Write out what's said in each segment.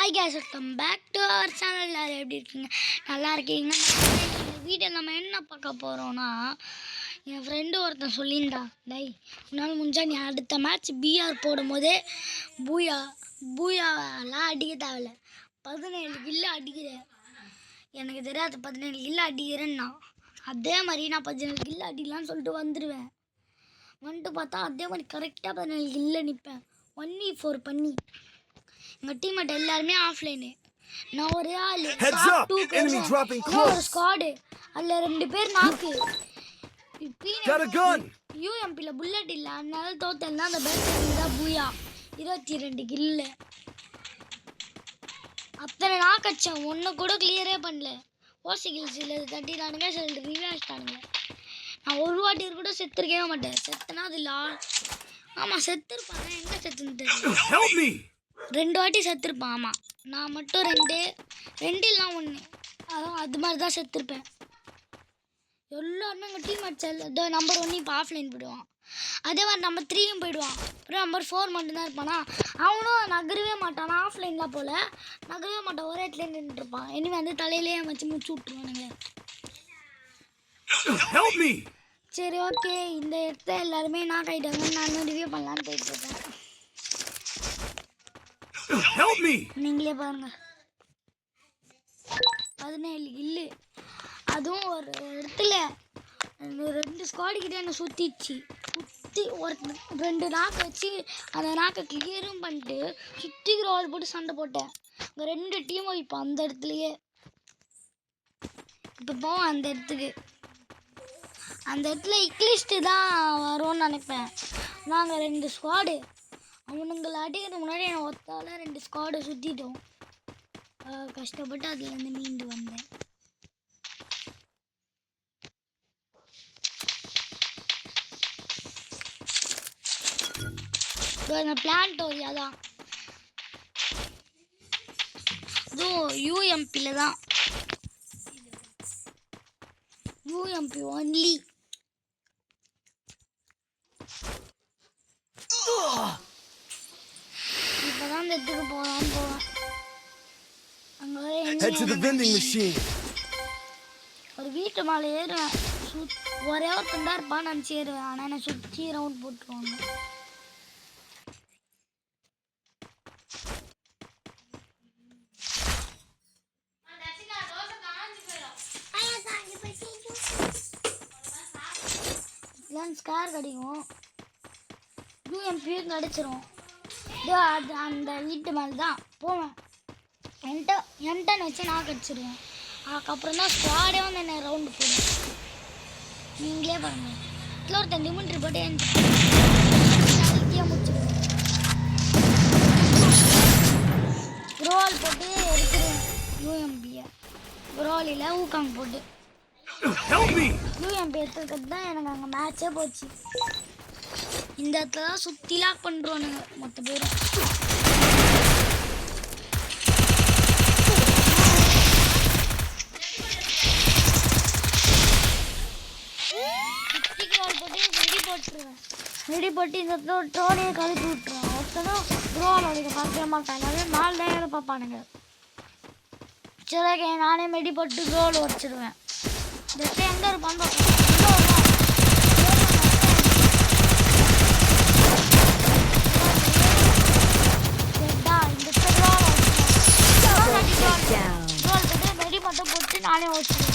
Hi guys, welcome back to our channel. எல்லாரும் எப்படி இருக்கீங்க? நல்லா இருக்கீங்க? இந்த வீடியோ நம்ம என்ன பார்க்க போகிறோன்னா, என் ஃப்ரெண்டு ஒருத்தன் சொல்லியிருந்தான், டேய் உன்னால் முடிஞ்சா நீ அடுத்த மேட்ச் பிஆர் போடும் போதே பூயாலாம் அடிக்க தேவையில்ல, 17 கில்லு அடிக்கிற. எனக்கு தெரியாது 17 கில்லு அடிக்கிறேன்னா, அதே மாதிரி நான் 17 கில்லு அடிக்கலான்னு சொல்லிட்டு வந்துடுவேன். வந்துட்டு பார்த்தா அதே மாதிரி கரெக்டாக 17 கில்ல நிற்பேன். 1v4 பண்ணி எங்கள் டீம்மேட் எல்லாருமே ஆஃப்லைனு. நான் ஒரே ஆள் ஒரு ஸ்குவாடு, அதில் 2 பேர் நாக்கு. யூஎம்பியில் புல்லட் இல்லை, அதனால தோத்தல்னா அந்த பேட்ச் தான் பூயா 22 கில்லு. அத்தனை நாக்கடிச்சேன், ஒன்று கூட கிளியரே பண்ணல. ஓசி கில்ஸ் இல்லை தட்டிட்டானுங்க, சில ரிவ்யூ ஆகிட்டானுங்க. நான் ஒரு வாட்டி கூட செத்துருக்கவே மாட்டேன். செத்தனா அது ஆமாம் செத்துருப்பாங்க, எங்கே செத்துன்னு தெரியல. 2 வாட்டி செத்துருப்பான். ஆமாம் நான் மட்டும் 2 இல்லைனா 1 அதான் அது மாதிரி தான் செத்துருப்பேன். எல்லாருமே எங்கள் டீம் அடிச்சா நம்பர் 1 இப்போ ஆஃப்லைன் போயிடுவான். அதே மாதிரி நம்பர் 3யும் போயிடுவான். அப்புறம் நம்பர் 4 மட்டும்தான் இருப்பானா, அவனும் நகரவே மாட்டான். நான் ஆஃப்லைனில் போல் நகரவே மாட்டான், ஒரே இடத்துல நின்றுருப்பான். இனிமேல் வந்து தலையிலேயே வச்சு முடிச்சு விட்ருவானுங்க. சரி ஓகே, இந்த இடத்த எல்லாருமே நான் ஆகிட்டாங்க, நானும் ரிவ்யூ பண்ணலான்னு போயிட்டுருக்கேன். நீங்களே பாருங்க, 17 கில்லு. அதுவும் ஒரு இடத்துல 2 ஸ்குவாடு கிட்டே என்னை சுற்றி ஒரு 2 நாக்கு வச்சு அந்த நாக்கை கிளியரும் பண்ணிட்டு சுற்றி ரோல் போட்டு சண்டை போட்டேன். அங்கே 2 டீமும் இப்போ அந்த இடத்துலையே இப்போ போவோம். அந்த இடத்துல இக்லிஸ்ட்டு தான் வரும்னு நினைப்பேன். நாங்கள் 2 ஸ்குவாடு, அவனுங்களை அடிக்கிறது முன்னாடி என்னை ஒத்தால 2 ஸ்குவாடை சுற்றிட்டோம். கஷ்டப்பட்டு அதுலேருந்து மீண்டு வந்தேன். பிளான்டோரியா தான், இதுவும் யூஎம்பியில் தான், யூஎம்பி ஒன்லி. இப்போதான் இந்த இடத்துக்கு போவேன். ஒரு வீட்டு மேலே ஏறுவேன், ஒரே ஒருத்தன் தான் இருப்பான்னு நினச்சி ஏறுவேன். ஆனால் என்னை சுற்றி ரவுண்ட் போட்டுருவாங்க. ஸ்கார் கிடைக்கும், யூஎம்பியும் கிடச்சிரும். அது அந்த வீட்டு மேலே தான் போவேன். என்கிட்ட வச்சு நான் கடிச்சிடுவேன். அதுக்கப்புறம் தான் ஸ்குவாடே வந்து என்ன ரவுண்டு போடுவேன். நீங்களே பாருங்கள், இதில் ஒருத்தன் டிமிட்ரி போட்டு முடிச்சிடுவேன். க்ரோல் போட்டு எடுத்துடுவேன் யூஎம்பியை. க்ரோலில் ஊக்காங்க போட்டு யூஎம்பி எடுத்துக்கிறது தான் எனக்கு அங்கே மேட்சே போச்சு. இந்த இடத்துல தான் சுற்றி லாக் பண்ணுறோனுங்க மொத்த பேரும். வெடி போட்டு இந்த ட்ரோனையை கழுத்து விட்டுருவேன். ஒருத்தனும் ட்ரோன் அடிக்க பார்க்கவே மாட்டாங்க, 4 நேரம் பார்ப்பானுங்க. சரி நானே மெடி போட்டு ட்ரோல் உடச்சிடுவேன். ஜஸ்ட் எங்கே இருப்பான்னு பார்ப்பேன். மெடி மட்டும் போட்டு நானே உடச்சிடுவேன்.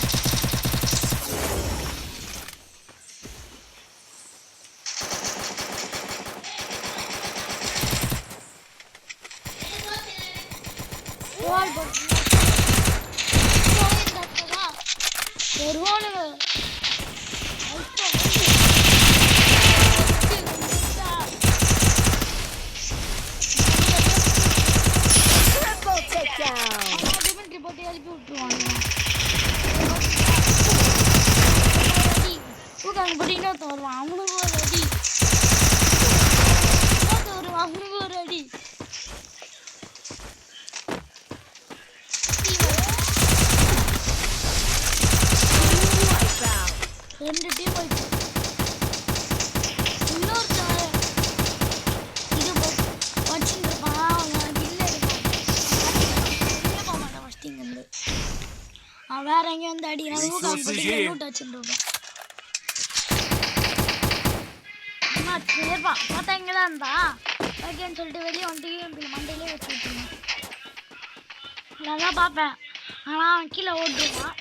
போட்டு எழுப்பி விட்டுருவாங்க. போட்டு இன்னொருத்த வருவான், அவங்களுக்கு ஒரு அடி, வருவான் அவங்களுக்கு ஒரு அடி. 2 டீம் போயிடுச்சு. இன்னொருத்த இது வச்சுருப்பான், அவங்க கில்ல எடுப்பான். வேற எங்கேயும் வந்து அடிக்கிறாங்க லூட் வச்சுருப்பேன். இருப்பான் பார்த்தா இங்கே தான் இருந்தா ஓகேன்னு சொல்லிட்டு வெளியே வந்து மண்டையிலே வச்சு விட்டுருவேன். நான் பார்ப்பேன் ஆனால் அவன் கீழே ஓட்டுருவான்.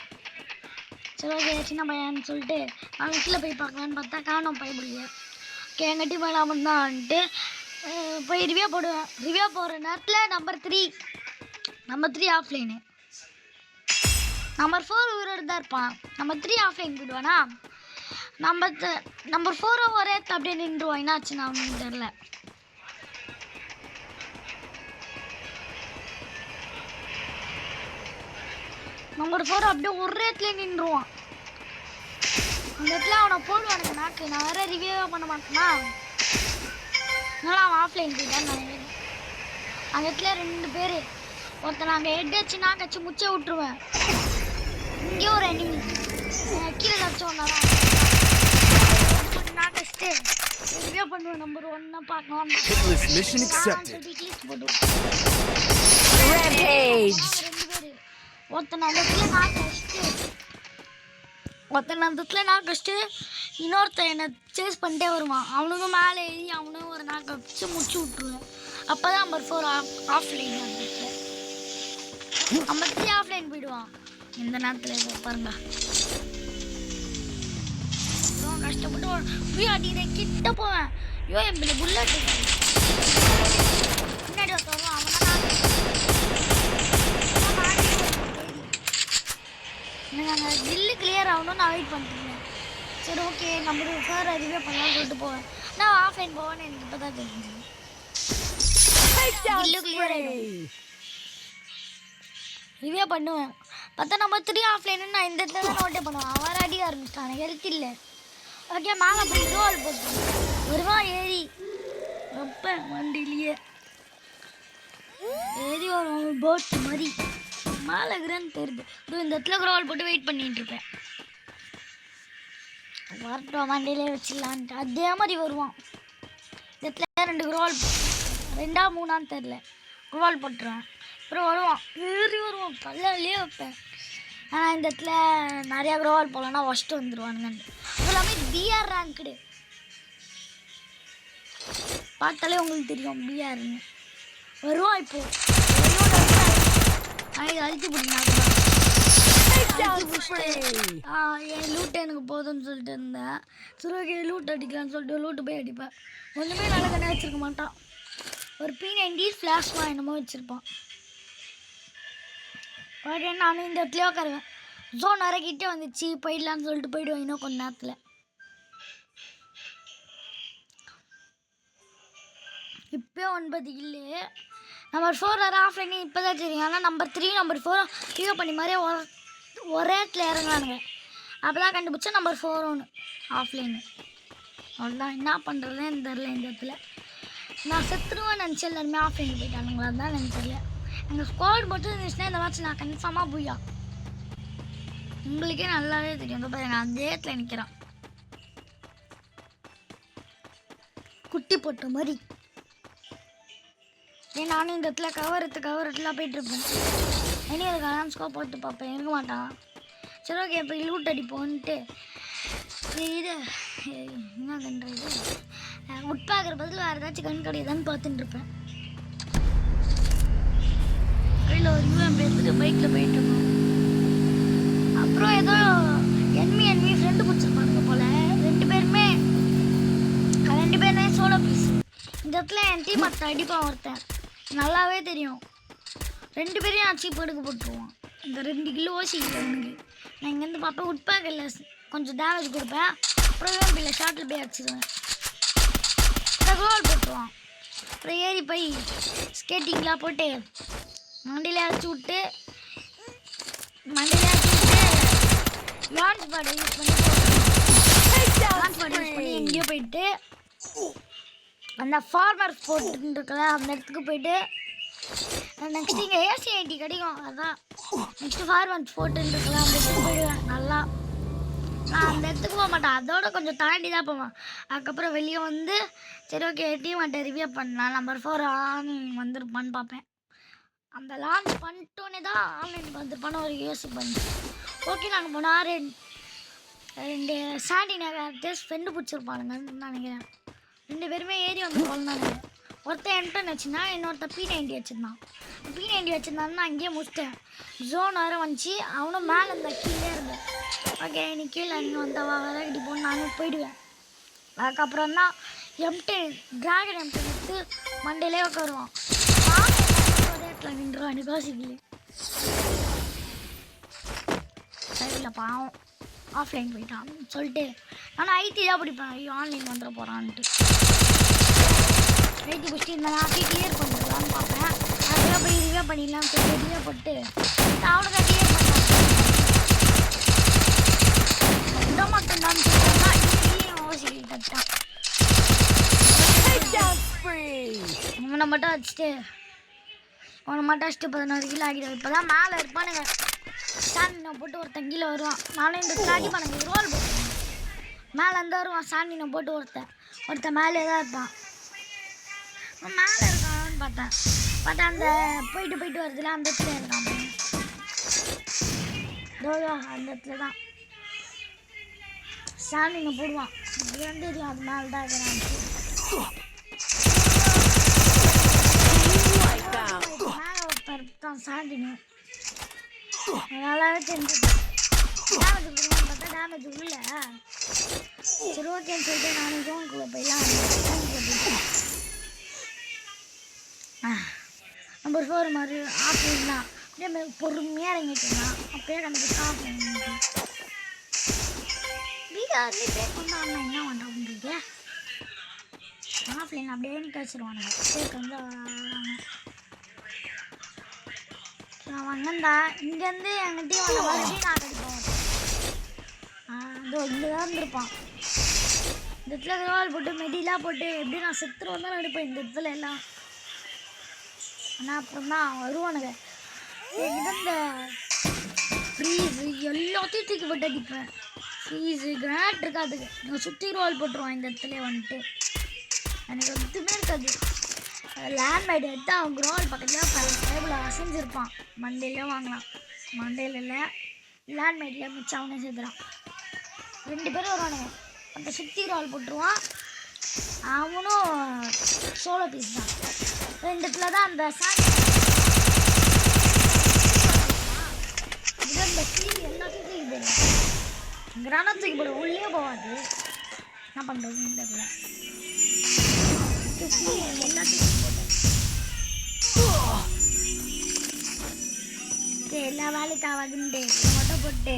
சரி ஓகே சின்ன பையன்னு சொல்லிட்டு அவன் கீழே போய் பார்க்கலான்னு பார்த்தா காணோம் பயப்படுங்க. ஓகே எங்கள் டீம் இல்லாமல் தான் வந்துட்டு போய் ரிவ்யூ போடுவேன். ரிவ்யூ போடுற நேரத்தில் நம்பர் 3 ஆஃப்லைனு, நம்பர் 4 உயிரோடு தான் இருப்பான். நம்பர் 3 ஆஃப்லைன் போயிடுவானா, நம்பர் 4 ஒரே அப்படியே நின்றுவான். என்னாச்சுன்னா அவனுக்கு தெரில. நம்பர் 4 அப்படியே ஒரே இடத்துல நின்றுவான். அந்த இடத்துல அவனை போடுவானுங்க நாக்கு. நான் வேற ரிவ்யூவே பண்ண மாட்டேன்னா அதனால அவன் ஆஃப்லைன் போயிட்டான்னு நினைக்கிறேன். அந்த இடத்துல 2 பேர், ஒருத்தன் நாங்கள் ஹெட் வச்சு நாக்கு வச்சு முச்சை விட்டுருவேன். இங்கே ஒரு எனிமி கீழே வச்சோன்னா நாக்கு வச்சுட்டு ரிவ்யூ பண்ணுவேன். நம்பர் 1 பார்க்கணும் ஒருத்தன் அந்த இடத்துல நாக்கு வச்சுட்டு இன்னொருத்தன் என்னை சேஸ் பண்ணிட்டே வருவான். அவனுக்கும் மேலே ஏறி அவனும் ஒரு நாக்கை வச்சு முடிச்சு விட்ருவேன். அப்போ தான் நம்பர் 4 ஆஃப்லைன். அந்த இடத்துல நம்பர் 3 ஆஃப்லைன் போயிடுவான். இந்த நேரத்தில் பாருங்க கஷ்டப்பட்டு போய் அடிக்கிற கிட்ட போவேன். ஐயோ என் புல்லட் பின்னாடி வருவான். நாங்கள் கில்லு கிளியர் ஆகணும் நான் வெயிட் பண்ணிட்டுருக்கேன். சரி ஓகே நம்பர் 4 ரிவ்யூ பண்ணலாம்னு சொல்லிட்டு போவேன். நான் ஆஃப்லைன் போவேன்னு எனக்கு இப்போ தான் தெரிஞ்சு. கில்லு கிளியர் ஆகிடும் ரிவ்யூ பண்ணுவேன். பார்த்தா நம்பர் 3 ஆஃப்லைன்னு நான் இந்த இடத்துல தான் நோட்டே பண்ணுவேன். அவன் அடிக்க ஆரம்பிச்சிட்டான். ஹெல்த் இல்லை. ஓகே மேலே போய் ரோல் போட்டு வருவான். ஏறி வைப்பேன் வண்டியிலேயே ஏறி வரும் போட் மாதிரி மேலே இருக்கிறேன்னு தெரியுது. இந்த இடத்துல ரோல் போட்டு வெயிட் பண்ணிட்டு இருப்பேன். வரட்டும் வண்டியிலே வச்சிடலான்ட்டு அதே மாதிரி வருவான். இந்த இடத்துல 2 ரோல் 2ஆ 3ஆன்னு தெரில ரோல் போட்டுருவேன். அப்புறம் வருவான் ஏறி வருவான். கல்லாலே வைப்பேன். ஆனால் இந்த இடத்துல நிறையா ரோல் போகலன்னா ஃபஸ்ட்டு வந்துடுவானுங்க. அது எல்லாமே பிஆர் ரேங்க்டு பார்த்தாலே உங்களுக்கு தெரியும் பிஆர்னு வருவான். இப்போது அழுத்தி பிடிங்க என் லூட்டு எனக்கு போதும்னு சொல்லிட்டு இருந்தேன். சரி ஓகே லூட் அடிக்கலான்னு சொல்லிட்டு லூட்டு போய் அடிப்பேன். ஒன்றுமே நல்ல கண்ணா வச்சுருக்க மாட்டான். ஒரு P90 ஃப்ளாஷ்மா என்னமோ வச்சுருப்பான். ஓகே நானும் இந்த இடத்துல உட்காருவேன். ஜோன் இறக்கிட்டே வந்துச்சு போயிடலான்னு சொல்லிட்டு போயிடுவேன். இன்னும் கொஞ்ச நேரத்தில் இப்போ 9 கில்லு. நம்பர் 4 வேறு ஆஃப்லைனே இப்போ தான் தெரியும். ஆனால் நம்பர் 3 நம்பர் 4 ரிவ்யூ பண்ணி மாதிரியே ஒரே இடத்துல இறங்குறானுங்க. அப்போ தான் கண்டுபிடிச்சா நம்பர் 4 ஒன்று ஆஃப்லைனு. அவ்வளோதான் என்ன பண்ணுறதுன்னு தெரில. இந்த இடத்துல நான் செத்துருவேன் நினச்சேன். எல்லாருமே ஆஃப்லைன் போயிட்டானுங்களா தான் நினச்சிடல. எங்கள் ஸ்குவாட் மட்டும் இருந்துச்சுன்னா இந்த மேட்ச் நான் கன்ஃபார்மாக போயா. உங்களுக்கே நல்லாவே தெரியும். இந்த பாருங்க அந்த இடத்துல நிற்கிறான் குட்டி போட்ட மாதிரி. ஏன் நானும் இந்த இடத்துல கவரத்துலாம் போயிட்டுருப்பேன். இனி அதுக்கு ஸ்கோப் போட்டு பார்ப்பேன். இருக்க மாட்டான். சரி ஓகே இப்போ லூட் அடிப்போன்ட்டு இது என்ன பண்ணுறது உட்பாக்கிற பதில் வேறு ஏதாச்சும் கண் கிடையாதான்னு பார்த்துட்டு இருப்பேன். கையில் ஒரு யூஎம் எடுத்துட்டு பைக்கில் போயிட்டுருக்கோம். அப்புறம் ஏதோ என்மி ஃப்ரெண்டு பிடிச்சிருப்பானுங்க போல். 2 பேருமே சோலோ பீஸ். இந்த இடத்துல என் டீம் அடிப்பான் ஒருத்தன் நல்லாவே தெரியும். 2 பேரையும் அச்சீப் எடுக்க போட்டுருவான். இந்த 2 கிலோ ஓசிக்கிட்டு நான் இங்கேருந்து பார்ப்பேன். உட்பாக்கில் கொஞ்சம் டேமேஜ் கொடுப்பேன். அப்புறம் யூஎம்பியில் ஷார்ட்டில் போய் அடிச்சிடுவேன். கோல் போட்டுருவான். அப்புறம் ஏறி போய் ஸ்கேட்டிங்லாம் போட்டு மண்டியில் அடிச்சு விட்டு லான்ச் பேட் யூஸ் பண்ணி எங்கேயோ போயிட்டு அந்த ஃபார்மர் ஸ்போர்ட்னு இருக்குல்ல அந்த இடத்துக்கு போயிட்டு நெக்ஸ்ட் இங்கே ஏசிஐடி கிடைக்கும். அதான் நெக்ஸ்ட்டு ஃபார்மர் ஸ்போர்ட்னு இருக்குல்ல அந்த இடத்துக்கு போயிடுவேன். நல்லா நான் அந்த இடத்துக்கு போக மாட்டேன். அதோட கொஞ்சம் தாண்டி தான் போவேன். அதுக்கப்புறம் வெளியே வந்து சரி ஓகே டீம் ரிவ்யூ பண்ணலாம். நம்பர் 4 ஆன் வந்திருப்பான்னு பார்ப்பேன். அந்த லான்ச் பண்ணிட்டோன்னே தான் ஆன்லைன் வந்துருப்பான்னு ஒரு யோசிச்சு பண்ணி ஓகே நாங்கள் போனால் ரெண்டு சாண்டி நகர் ஃப்ரெண்டு பிடிச்சிருப்பானுங்கன்னு நினைக்கிறேன். 2 பேருமே ஏறி வந்து போனாங்க. ஒருத்தன் என்டன் வச்சுருந்தான், இன்னொருத்தன் P90 வச்சுருந்தான். P90 வச்சுருந்தான்னு அங்கேயே முடிச்சிட்டேன். ஜோன் வேறு வந்துச்சு, அவனும் மேலே இருந்த கீழே இருந்தேன். ஓகே நீ கீழே நீங்கள் வந்தவா வேறு இப்படி போன்னு நானும் போயிடுவேன். அதுக்கப்புறம் தான் ட்ராகன் M10 எடுத்து மண்டையிலே உட்காருவான். ஒரே இடத்துல நின்றுவான். எனக்கு யோசிக்கல சரியில்லை பாவம் ஆஃப்லைன் போயிட்டான் சொல்லிட்டு ஆனால் ஐடி தான் பிடிப்பேன். ஐயோ ஆன்லைன் வந்துட போகிறான்ட்டு ஐடி பிடிச்சிட்டு இந்த நாட்டி கிளியர் பண்ணிடலான்னு பார்ப்பேன். அதுக்காக போய் ரிவே பண்ணிடலாம் சொல்லி ரிவே போட்டு அவனுக்கு கிளியர் பண்ணான் மட்டும்தான் சொல்லிட்டா இங்கேயும் ஓசிக்கி கட்டான். அவனை மட்டும் வச்சுட்டு 16 கிலோ ஆகிடும். இப்போ தான் மேலே இருப்பானுங்க. சாண்டினை போட்டு ஒருத்தன் கீழே வருவான். நானும் இந்த காட்டி பண்ணுங்க ரோல் போட்டுருவேன். மேலே இருந்து வருவான். சாண்டினை போட்டு ஒருத்தன் மேலே தான் இருப்பான். மேலே இருக்கான்னு பார்த்தா அந்த போயிட்டு வருதுல அந்த இடத்துல இருக்கான். அந்த இடத்துல தான் சாண்டினை போடுவான். இப்படி வந்து தெரியும் அது மேலே தான் இருக்கிறான். மேலே ஒருத்தன் சாண்டினு நல்லாவே தெரிஞ்சுது. டேமேஜ் கொடுக்கணும்னு பார்த்தா டேமேஜ் உள்ள சரி ஓகேன்னு சொல்லிட்டு நானும் ஜோனுக்குள்ளே போயிடலாம். நம்பர் 4 மாதிரி ஆஃப்லைன் தான் அப்படியே பொறுமையாக இறங்கிட்டுருந்தான். அப்படியே கண்டுபிடிச்சா ஆஃப்லைன் வீடாகவே பே பண்ணால் என்ன பண்ணுறோம்ன்றீங்க ஆஃப்லைன் அப்படியே நிற்க வச்சுருவானுங்க. பேருக்கு வந்து வந்தா இங்கேருந்து என்கிட்டயும் அந்த வருஷம் நான் அடிப்போம். அதோ இங்கே தான் இருந்திருப்பான். இந்த இடத்துல ரோல் போட்டு மெடிலாம் போட்டு எப்படி நான் செத்துருவோம் தான் அடிப்பேன் இந்த இடத்துல எல்லாம். ஆனால் அப்புறம் தான் வருவானுங்க என்கிட்ட இந்த ஃப்ரீஸு எல்லாத்தையும் தூக்கி போட்டு அடிப்பேன். ஃப்ரீஸு கிராண்ட் இருக்காதுங்க. நீங்கள் சுற்றி ரோல் போட்டுருவான் இந்த இடத்துல வந்துட்டு. எனக்கு எதுவுமே இருக்காது. லேண்ட்மைடு எடுத்து அவங்க ரோல் பக்கத்தில் டேபிள் அசைஞ்சிருப்பான். மண்டேலே வாங்கலாம். மண்டேல இல்லை லேண்ட்மைடில் மிச்சம் அவனே சேர்த்துறான். 2 பேரும் வருவானுங்க. அந்த சுற்றி ரோல் போட்டுருவான். அவனும் சோலோ பீஸ் தான். 2 இடத்துல தான் அந்த இந்த கீழ் எல்லாத்தையும் தூக்கி போடுவேன். கிரானம் தூக்கி போடுவேன். உள்ளே போகாது. என்ன பண்ணுறது இந்த இடத்துல எல்லாத்தையும் எல்லா வேலைக்கு ஆகுதுன்ட்டு மட்டும் போட்டு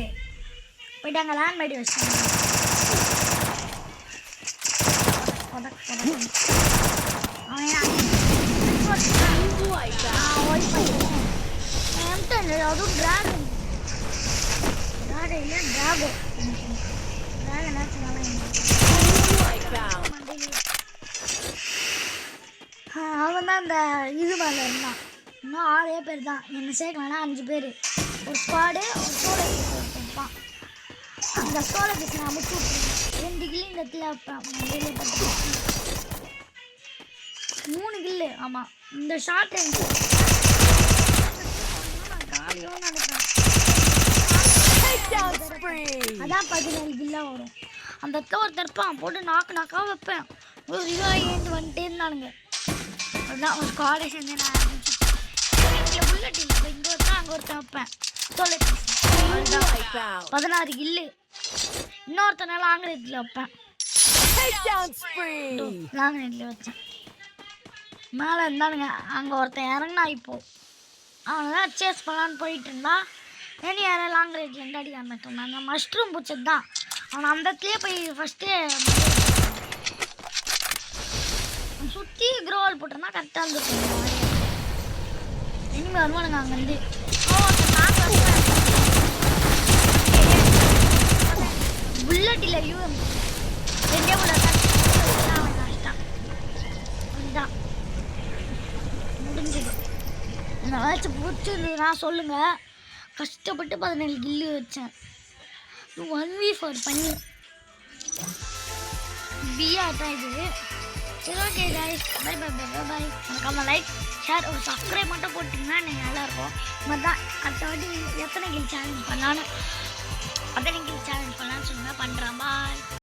போயிட்டு அங்கே லேண்ட்மைடி வச்சுட்டாங்க. அதுவும் டிராகன் அவன் தான் அந்த இது மேலே இருந்தான். இன்னும் 6 பேர் தான் என்ன சேர்க்கலன்னா 5 பேர் ஒரு ஸ்குவாடு ஒரு சோலோ பீஸ் இருப்பான். அந்த சோலோ பீஸ் நான் அமைச்சு விட்டுருவேன். 2 கில்லு இந்த இடத்துல வைப்பேன். 3 கில்லு ஆமாம். இந்த ஷார்ட் ரேஞ்ச் காலியோ நினைக்கிறேன். அதான் 17 கில்லாக வரும். அந்த இடத்துல ஒருத்தர் இருப்பான். போட்டு நாக்காக வைப்பேன். ஒரு ஏந்து வந்துட்டே இருந்தானுங்க. அதுதான் ஒரு ஸ்குவாடை சேர்ந்து நான் இங்கே புல்லட் இல்லை. இங்கே ஒருத்தன் அங்கே ஒருத்தன் வைப்பேன். சோலோ பீஸ் 16 கில்லு. இன்னொருத்தனால லாங்ரேஜில் வைப்பேன். லாங்ரேஜில் வச்சேன். மேலே இருந்தானுங்க. அங்கே ஒருத்தன் இறங்கினா இப்போ அவனதான் சேஸ் பண்ணலான்னு போயிட்டு இருந்தா வேணி யாரும் லாங்ரேஜில் இருந்து அடிக்க ஆரம்பிட்டோம். அந்த மஷ்ரூம் பிடிச்சது தான் அவன் அந்த இடத்துலேயே போய் ஃபஸ்ட்டு சுற்றி க்ரோவல் போட்டோம்னா கரெக்டாக இருந்துருக்கும். இனிமேல் வருவானுங்க அங்கேருந்து. புல்லட் இல்லை யூஎம் 2 புல்லட் அவன் கஷ்டம் அதுதான் முடிஞ்சது. இந்த மேட்ச் பிடிச்சிருந்ததுன்னா சொல்லுங்கள். கஷ்டப்பட்டு 17 கில்லு வச்சேன். 1v4 பண்ணி பிஆர் இது. சரி okay guys, bye bye bye bye. மறக்காம லைக் ஷேர் ஒரு சப்ஸ்கிரைப் மட்டும் போட்டிங்கன்னா நீங்கள் மாதிரி தான் அடுத்த வாட்டி எத்தனை கில் சேலஞ்ச் பண்ணாலும் அத்தனை கில்